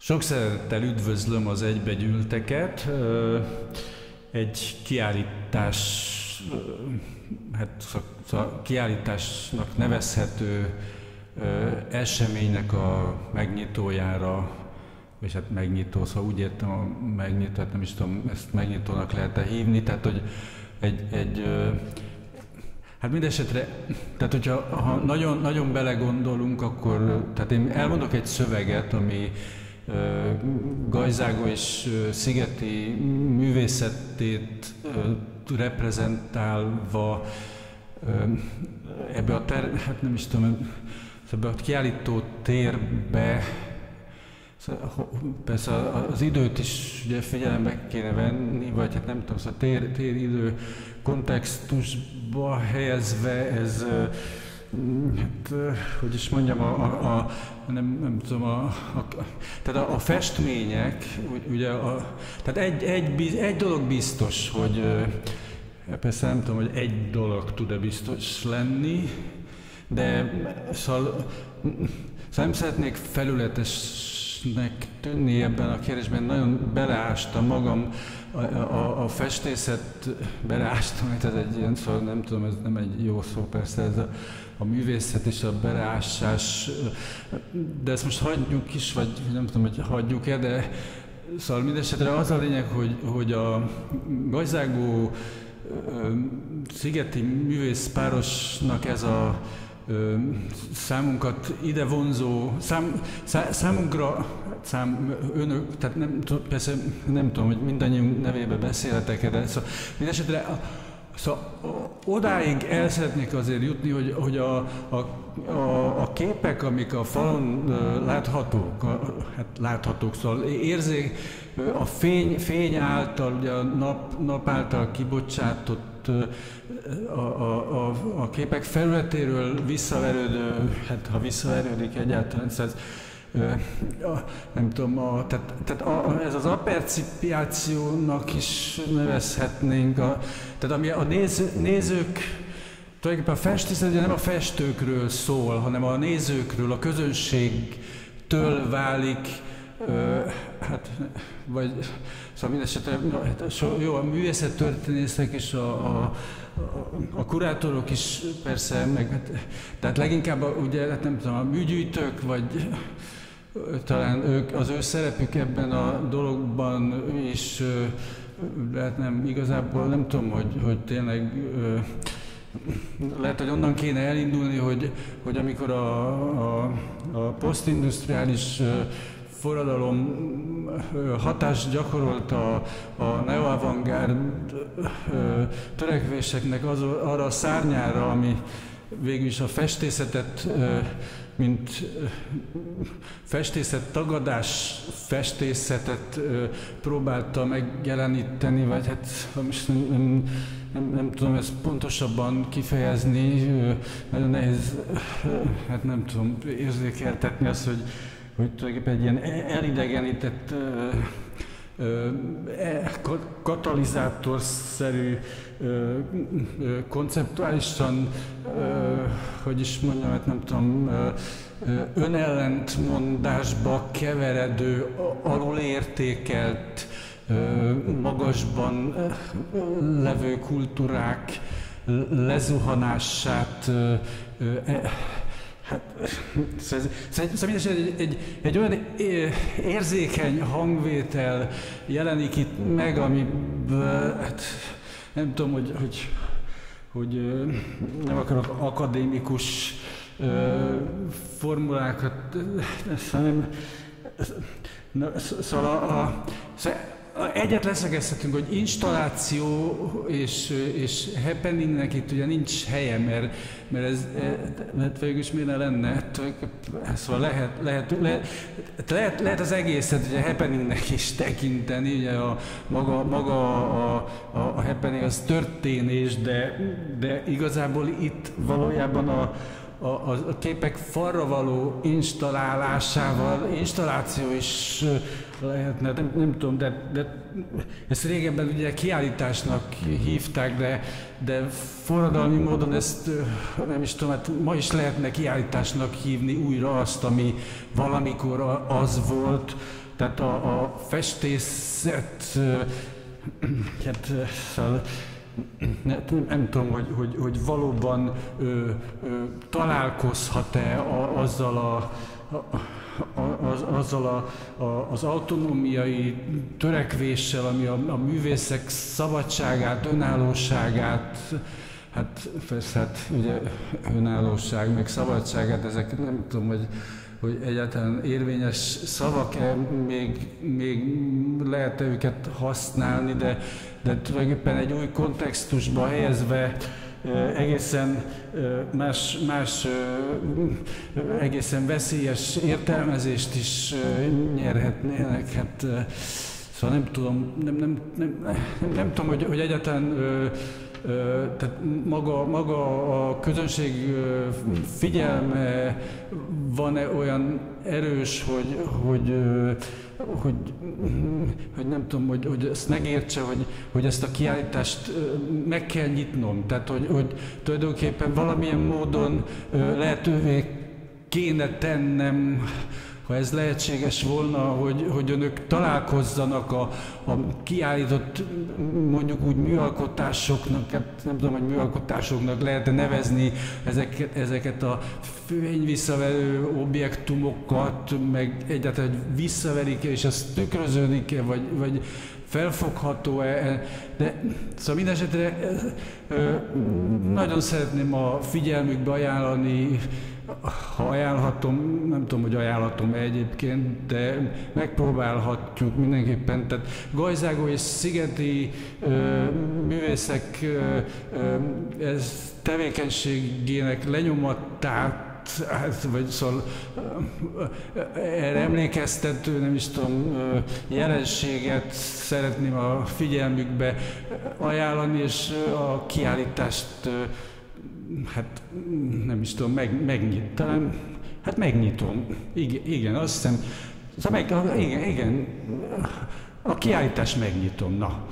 Sok szeretettel üdvözlöm az egybegyűlteket. Egy kiállítás, kiállításnak nevezhető eseménynek a megnyitójára, és hát megnyitó, szóval úgy értem a megnyitó, hát nem is tudom, ezt megnyitónak lehet-e hívni, tehát hogy hát mindesetre, tehát hogyha nagyon, nagyon belegondolunk, akkor, tehát én elmondok egy szöveget, ami Gajzágó és szigeti művészetét reprezentálva ebbe a hát nem is tudom, ebbe a kiállító térbe, persze az időt is ugye figyelembe kéne venni, vagy hát nem tudom, szóval téridő kontextusba helyezve ez, hát, hogy is mondjam, nem tudom, tehát a festmények, ugye, tehát egy dolog biztos, hogy persze nem tudom, hogy egy dolog tud-e biztos lenni, de szóval nem szeretnék felületesnek tűnni ebben a kérdésben, nagyon beleástam magam, a festészet beleástam, hát ez egy ilyen, szóval nem tudom, ez nem egy jó szó persze, ez a művészet és a beleásás, de ezt most hagyjuk is, vagy nem tudom, hogy hagyjuk-e, de szóval mindesetre az a lényeg, hogy a Gajzágó szigeti művészpárosnak ez a számunkat ide vonzó, számunkra, önök, tehát persze nem tudom, hogy mindannyiunk nevébe beszélhetek, de szóval mindesetre szóval odáig el szeretnék azért jutni, hogy a képek, amik a falon láthatók, szóval a fény által, ugye a nap által kibocsátott a képek felületéről visszaverődő, hát ha visszaverődik egyáltalán, szóval nem tudom, tehát ez az apercipiációnak is nevezhetnénk, tehát ami a nézők, tulajdonképpen a festészet ugye nem a festőkről szól, hanem a nézőkről, a közönségtől válik, hát, vagy szóval mindesetre, jó, a művészettörténészek és a kurátorok is persze, meg, tehát leginkább ugye, hát nem tudom, a műgyűjtők, vagy talán az ő szerepük ebben a dologban is, lehet nem, igazából nem tudom, hogy tényleg lehet, hogy onnan kéne elindulni, hogy amikor a posztindustriális forradalom hatást gyakorolt a neoavantgárd törekvéseknek arra a szárnyára, ami végül is a festészetet, mint festészet tagadás festészetet próbálta megjeleníteni, vagy hát most nem tudom ezt pontosabban kifejezni, nagyon nehéz, hát nem tudom érzékeltetni azt, hogy tulajdonképpen egy ilyen elidegenített katalizátorszerű, konceptuálisan, hogy is mondjam, hát nem tudom, önellentmondásba keveredő, alulértékelt, magasban levő kultúrák lezuhanását, hát, szóval egy olyan érzékeny hangvétel jelenik itt meg, amiből, hát, nem tudom, hogy nem akarok akadémikus formulákat, hanem szóval egyet leszögezhetünk, hogy installáció és happeningnek itt ugye nincs helye, mert ez végül is miért ne lenne, szóval lehet az egészet ugye happeningnek is tekinteni, ugye maga a happening az történés, de igazából itt valójában a képek falra való installáció is lehetne, nem tudom, de ezt régebben ugye kiállításnak hívták, de forradalmi módon ezt nem is tudom, hát ma is lehetne kiállításnak hívni újra azt, ami valamikor az volt. Tehát a festészet, hát, szóval, nem tudom, hogy valóban találkozhat-e azzal az autonómiai törekvéssel, ami a művészek szabadságát, önállóságát, hát persze, hát ugye önállóság, meg szabadságát, ezek nem tudom, hogy egyáltalán érvényes szavak-e, még lehet-e őket használni, de tulajdonképpen egy új kontextusba helyezve egészen más egészen veszélyes értelmezést is nyerhetnének. Hát, szóval nem tudom, hogy egyáltalán tehát maga a közönség figyelme van-e olyan erős, hogy nem tudom, hogy ezt megértse, hogy ezt a kiállítást meg kell nyitnom. Tehát, hogy tulajdonképpen valamilyen módon lehetővé kéne tennem, ha ez lehetséges volna, hogy önök találkozzanak a kiállított, mondjuk úgy műalkotásoknak, hát nem tudom, hogy műalkotásoknak lehet nevezni ezeket a fényvisszaverő objektumokat, meg egyáltalán visszaverik-e, és az tükröződik-e, vagy felfogható-e, de szóval mindenesetre nagyon szeretném a figyelmükbe ajánlani, ha ajánlhatom, nem tudom, hogy ajánlhatom egyébként, de megpróbálhatjuk mindenképpen. Tehát Gajzágó és szigeti művészek ez tevékenységének lenyomatát, vagy szóval erre emlékeztető, nem is tudom, jelenséget szeretném a figyelmükbe ajánlani, és a kiállítást hát nem is tudom, talán, hát megnyitom. Igen, azt hiszem, szóval igen, a kiállítást megnyitom, na.